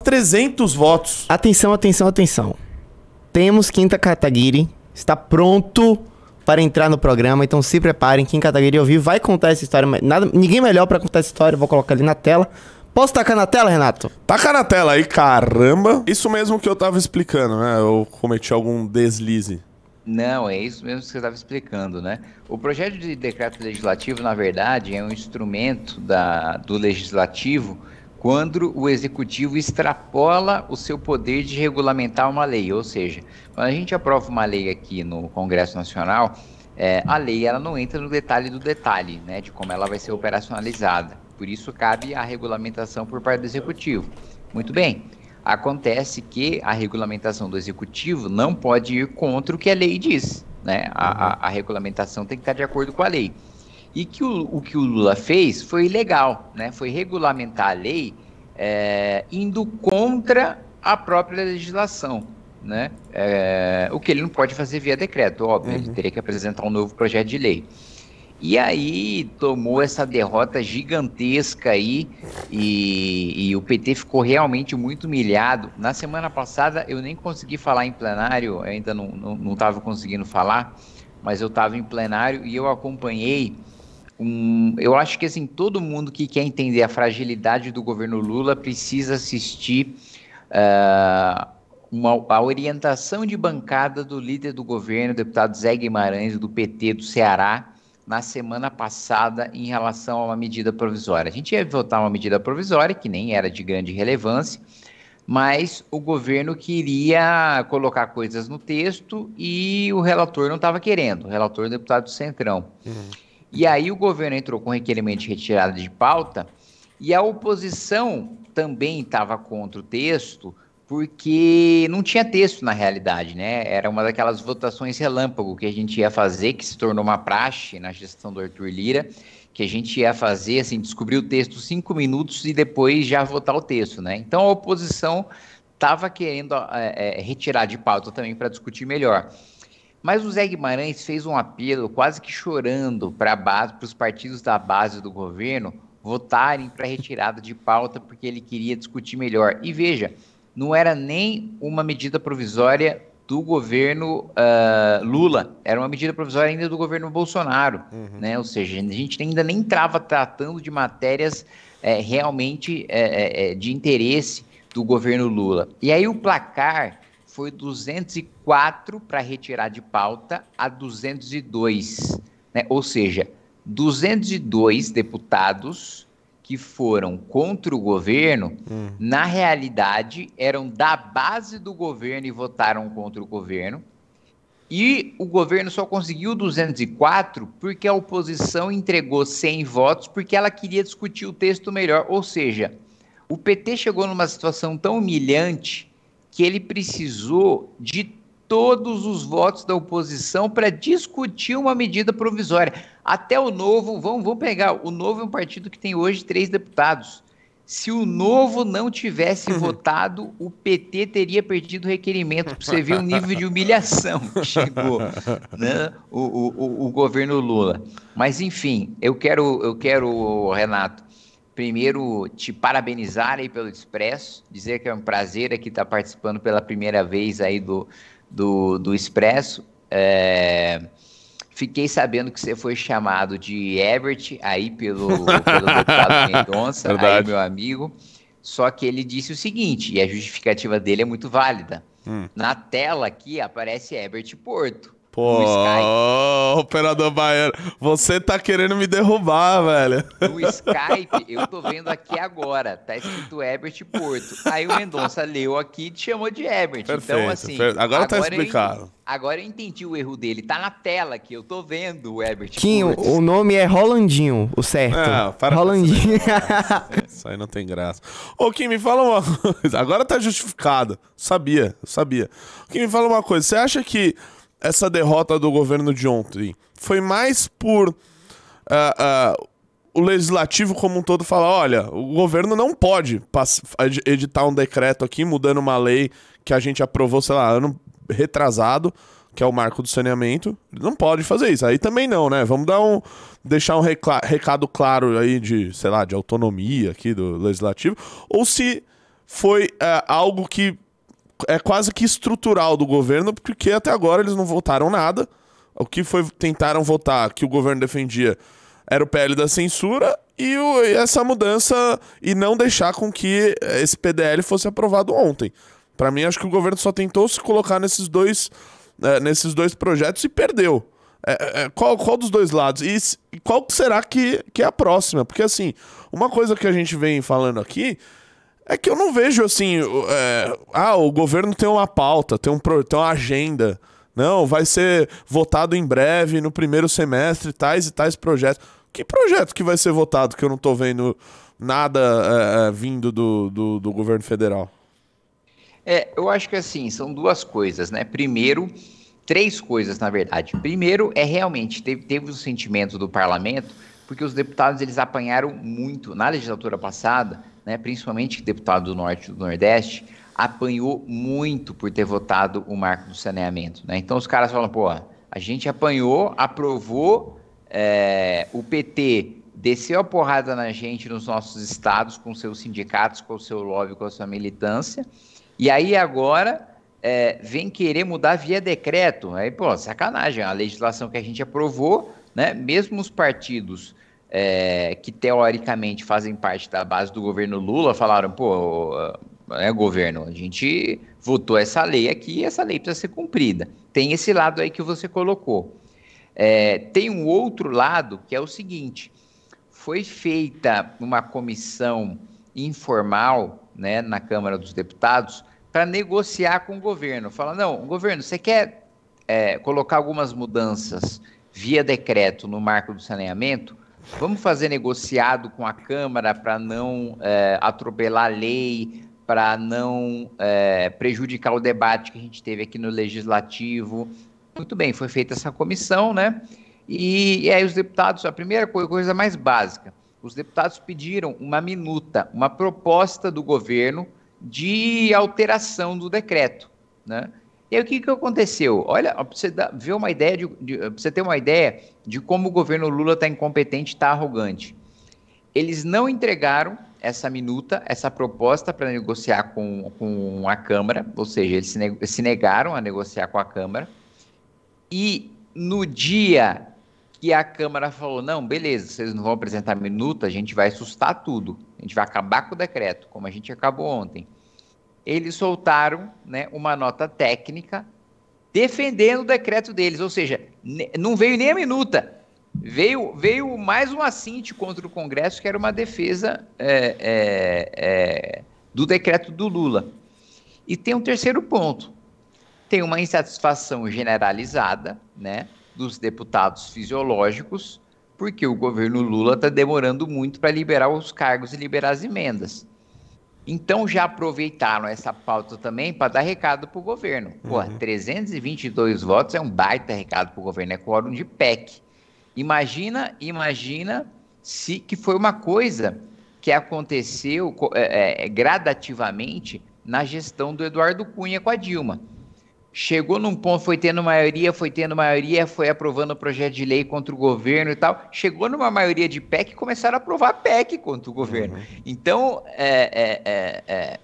300 votos. Atenção, atenção, atenção. Temos Kim Kataguiri, está pronto para entrar no programa, então se preparem. Kim Kataguiri ao vivo vai contar essa história, mas ninguém melhor para contar essa história, vou colocar ali na tela. Posso tacar na tela, Renato? Taca na tela aí, caramba. Isso mesmo que eu tava explicando, né? Eu cometi algum deslize. Não, é isso mesmo que você estava explicando, né? O projeto de decreto legislativo, na verdade, é um instrumento do legislativo quando o executivo extrapola o seu poder de regulamentar uma lei. Ou seja, quando a gente aprova uma lei aqui no Congresso Nacional, a lei ela não entra no detalhe do detalhe, né? De como ela vai ser operacionalizada. Por isso cabe a regulamentação por parte do executivo. Muito bem. Acontece que a regulamentação do executivo não pode ir contra o que a lei diz, né? A regulamentação tem que estar de acordo com a lei. E que o que o Lula fez foi ilegal, né? Foi regulamentar a lei indo contra a própria legislação, né? O que ele não pode fazer via decreto, óbvio, ele teria que apresentar um novo projeto de lei. E aí tomou essa derrota gigantesca aí e o PT ficou realmente muito humilhado. Na semana passada eu nem consegui falar em plenário, eu ainda não estava conseguindo falar, mas eu estava em plenário e eu acompanhei. Eu acho que assim, todo mundo que quer entender a fragilidade do governo Lula precisa assistir a orientação de bancada do líder do governo, o deputado Zé Guimarães, do PT do Ceará, na semana passada em relação a uma medida provisória. A gente ia votar uma medida provisória, que nem era de grande relevância, mas o governo queria colocar coisas no texto e o relator não estava querendo, o relator deputado do Centrão. E aí o governo entrou com requerimento de retirada de pauta e a oposição também estava contra o texto, porque não tinha texto na realidade, né? Era uma daquelas votações relâmpago que a gente ia fazer, que se tornou uma praxe na gestão do Arthur Lira, que a gente ia fazer, assim, descobrir o texto 5 minutos e depois já votar o texto, né? Então a oposição estava querendo retirar de pauta também para discutir melhor. Mas o Zé Guimarães fez um apelo, quase que chorando, para os partidos da base do governo votarem para retirada de pauta, porque ele queria discutir melhor. E veja, não era nem uma medida provisória do governo Lula, era uma medida provisória ainda do governo Bolsonaro, né? Ou seja, a gente ainda nem estava tratando de matérias realmente de interesse do governo Lula. E aí o placar foi 204 para retirar de pauta a 202, né? Ou seja, 202 deputados que foram contra o governo, na realidade, eram da base do governo e votaram contra o governo. E o governo só conseguiu 204 porque a oposição entregou 100 votos porque ela queria discutir o texto melhor. Ou seja, o PT chegou numa situação tão humilhante que ele precisou de todos os votos da oposição para discutir uma medida provisória. Até o Novo, vamos pegar, o Novo é um partido que tem hoje 3 deputados. Se o Novo não tivesse votado, o PT teria perdido o requerimento, para você ver o nível de humilhação que chegou, né, o governo Lula. Mas, enfim, eu quero, Renato, primeiro te parabenizar aí pelo Expresso, dizer que é um prazer aqui estar participando pela primeira vez aí do Expresso. Fiquei sabendo que você foi chamado de Herbert aí pelo deputado Mendonça, aí, meu amigo. Só que ele disse o seguinte, e a justificativa dele é muito válida. Na tela aqui aparece Herbert Porto. Pô, operador baiano, você tá querendo me derrubar, velho. No Skype, eu tô vendo aqui agora, tá escrito Herbert Porto. Aí o Mendonça leu aqui e te chamou de Herbert. Perfeito, então, assim, agora tá explicado. Agora eu entendi o erro dele. Tá na tela aqui, eu tô vendo o Herbert Kim, Porto. o nome é Rolandinho, o certo. Rolandinho. Isso aí não tem graça. Ô, Kim, me fala uma coisa. Agora tá justificado. Eu sabia. Kim, me fala uma coisa. Você acha que essa derrota do governo de ontem foi mais por o legislativo como um todo falar, olha, o governo não pode editar um decreto aqui mudando uma lei que a gente aprovou, sei lá, ano retrasado, que é o marco do saneamento, não pode fazer isso. Aí também não, né? Vamos deixar um recado claro aí de, sei lá, de autonomia aqui do legislativo, ou se foi algo que é quase que estrutural do governo, porque até agora eles não votaram nada. O que tentaram votar, que o governo defendia, era o PL da censura e essa mudança, e não deixar com que esse PDL fosse aprovado ontem. Pra mim, acho que o governo só tentou se colocar nesses dois projetos e perdeu. Qual dos dois lados? E qual será que é a próxima? Porque, assim, uma coisa que a gente vem falando aqui é que eu não vejo, assim, o governo tem uma pauta, tem uma agenda. Não, vai ser votado em breve, no primeiro semestre, tais e tais projetos. Que projeto que vai ser votado que eu não tô vendo nada vindo do governo federal? Eu acho que assim, são duas coisas, né? Primeiro, três coisas, na verdade. Primeiro, realmente, teve o sentimento do parlamento, porque os deputados, eles apanharam muito na legislatura passada, né? Principalmente o deputado do Norte e do Nordeste, apanhou muito por ter votado o marco do saneamento, né? Então, os caras falam, pô, a gente apanhou, aprovou, o PT desceu a porrada na gente nos nossos estados, com seus sindicatos, com o seu lobby, com a sua militância, e aí agora vem querer mudar via decreto. Aí, pô, sacanagem, a legislação que a gente aprovou, né? Mesmo os partidos que teoricamente fazem parte da base do governo Lula falaram, pô, governo, a gente votou essa lei aqui e essa lei precisa ser cumprida. Tem esse lado aí que você colocou. Tem um outro lado que é o seguinte: foi feita uma comissão informal, né, na Câmara dos Deputados para negociar com o governo. Fala, não, governo, você quer colocar algumas mudanças via decreto no marco do saneamento? Vamos fazer negociado com a Câmara para não atropelar a lei, para não prejudicar o debate que a gente teve aqui no Legislativo. Muito bem, foi feita essa comissão, né? E aí os deputados, a primeira coisa mais básica, os deputados pediram uma minuta, uma proposta do governo de alteração do decreto, né? E aí o que aconteceu? Olha, para você ver uma ideia pra você ter uma ideia de como o governo Lula está incompetente, está arrogante. Eles não entregaram essa minuta, essa proposta para negociar com a Câmara, ou seja, eles se negaram a negociar com a Câmara, e no dia que a Câmara falou, não, beleza, vocês não vão apresentar minuta, a gente vai assustar tudo, a gente vai acabar com o decreto, como a gente acabou ontem. Eles soltaram, né, uma nota técnica defendendo o decreto deles, ou seja, não veio nem a minuta, veio mais um assinte contra o Congresso, que era uma defesa do decreto do Lula. E tem um terceiro ponto, tem uma insatisfação generalizada, né, dos deputados fisiológicos, porque o governo Lula está demorando muito para liberar os cargos e liberar as emendas. Então já aproveitaram essa pauta também para dar recado para o governo. Pô, 322 votos é um baita recado para o governo, é quórum de PEC. Imagina se que foi uma coisa que aconteceu gradativamente na gestão do Eduardo Cunha com a Dilma. Chegou num ponto, foi tendo maioria, foi aprovando o projeto de lei contra o governo e tal. Chegou numa maioria de PEC e começaram a aprovar PEC contra o governo. Então,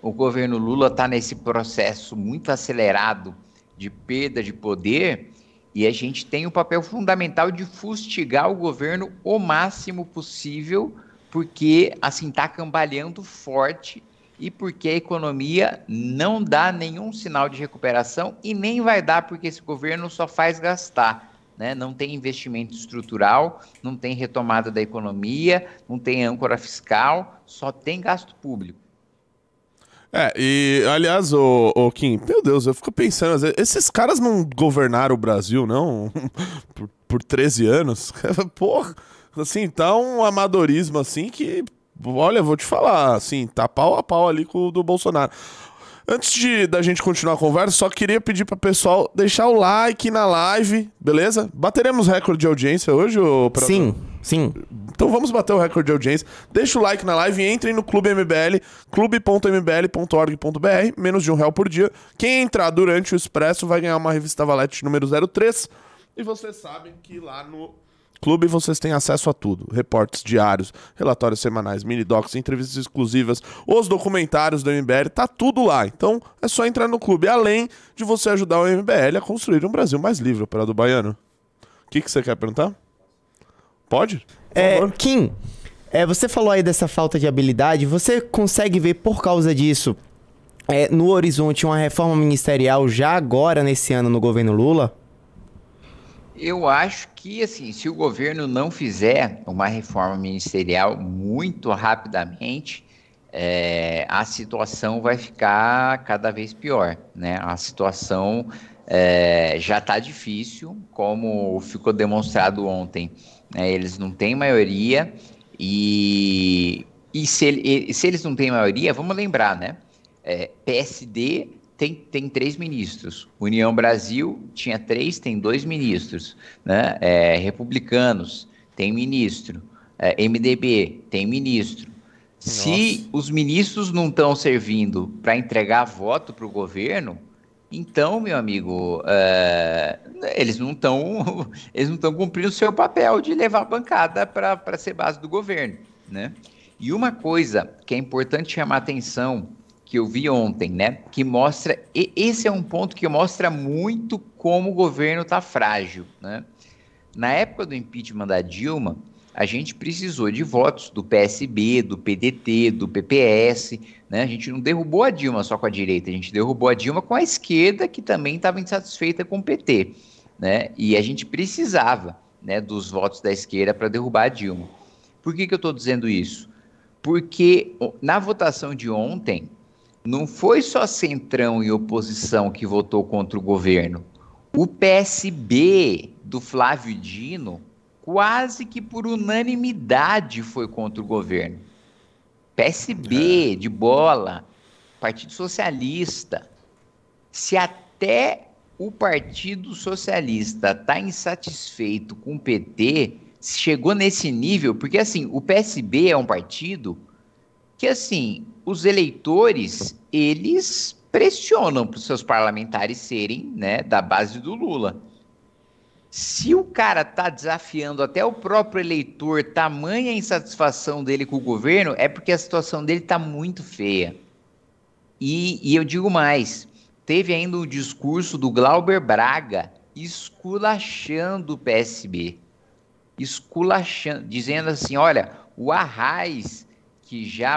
o governo Lula está nesse processo muito acelerado de perda de poder, e a gente tem o papel fundamental de fustigar o governo o máximo possível, porque assim está cambaleando forte e porque a economia não dá nenhum sinal de recuperação e nem vai dar, porque esse governo só faz gastar, né? Não tem investimento estrutural, não tem retomada da economia, não tem âncora fiscal, só tem gasto público. E aliás, o Kim, meu Deus, eu fico pensando, às vezes, esses caras não governaram o Brasil, não? por 13 anos? Porra, assim, tá um amadorismo assim que... Olha, vou te falar, assim, tá pau a pau ali com o do Bolsonaro. Antes da gente continuar a conversa, só queria pedir para o pessoal deixar o like na live, beleza? Bateremos recorde de audiência hoje, Sim. Então vamos bater o recorde de audiência. Deixa o like na live e entrem no Clube MBL, clube.mbl.org.br, menos de R$1 por dia. Quem entrar durante o Expresso vai ganhar uma revista Valete número 03. E vocês sabem que lá no clube vocês têm acesso a tudo. Reportes diários, relatórios semanais, mini-docs, entrevistas exclusivas, os documentários do MBL, tá tudo lá. Então é só entrar no clube, além de você ajudar o MBL a construir um Brasil mais livre, operador baiano. O que você quer perguntar? Pode? Por favor. Kim, você falou aí dessa falta de habilidade. Você consegue ver, por causa disso, no horizonte, uma reforma ministerial já agora, nesse ano, no governo Lula? Eu acho que, assim, se o governo não fizer uma reforma ministerial muito rapidamente, a situação vai ficar cada vez pior, né? A situação já está difícil, como ficou demonstrado ontem, né? Eles não têm maioria e se eles não têm maioria, vamos lembrar, né? PSD tem 3 ministros, União Brasil tinha 3, tem 2 ministros, né? Republicanos tem ministro, MDB tem ministro. Se os ministros não estão servindo para entregar voto para o governo, então, meu amigo, eles não estão cumprindo o seu papel de levar a bancada para ser base do governo, né? E uma coisa que é importante chamar a atenção, que eu vi ontem, né, que mostra, esse é um ponto que mostra muito como o governo está frágil, né? Na época do impeachment da Dilma, a gente precisou de votos do PSB, do PDT, do PPS, né? A gente não derrubou a Dilma só com a direita, a gente derrubou a Dilma com a esquerda, que também estava insatisfeita com o PT, né? E a gente precisava, né, dos votos da esquerda para derrubar a Dilma. Por que eu estou dizendo isso? Porque na votação de ontem, não foi só Centrão e oposição que votou contra o governo. O PSB do Flávio Dino quase que por unanimidade foi contra o governo. PSB de bola, Partido Socialista. Se até o Partido Socialista está insatisfeito com o PT, chegou nesse nível, porque assim, o PSB é um partido que assim, os eleitores, eles pressionam para os seus parlamentares serem, né, da base do Lula. Se o cara tá desafiando até o próprio eleitor, tamanha insatisfação dele com o governo, é porque a situação dele tá muito feia. E eu digo mais, teve ainda o discurso do Glauber Braga esculachando o PSB. Esculachando, dizendo assim, olha, o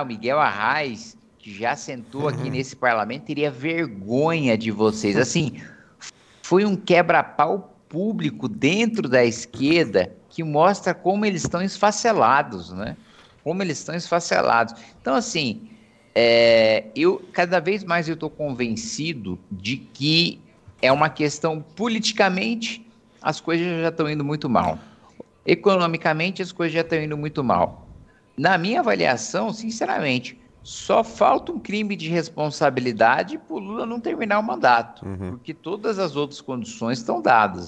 Miguel Arraes, que já sentou aqui nesse parlamento, teria vergonha de vocês. Assim, foi um quebra-pau público dentro da esquerda que mostra como eles estão esfacelados, né? Como eles estão esfacelados. Então, assim, cada vez mais eu estou convencido de que é uma questão, politicamente, as coisas já estão indo muito mal. Economicamente, as coisas já estão indo muito mal. Na minha avaliação, sinceramente, só falta um crime de responsabilidade para o Lula não terminar o mandato, porque todas as outras condições estão dadas.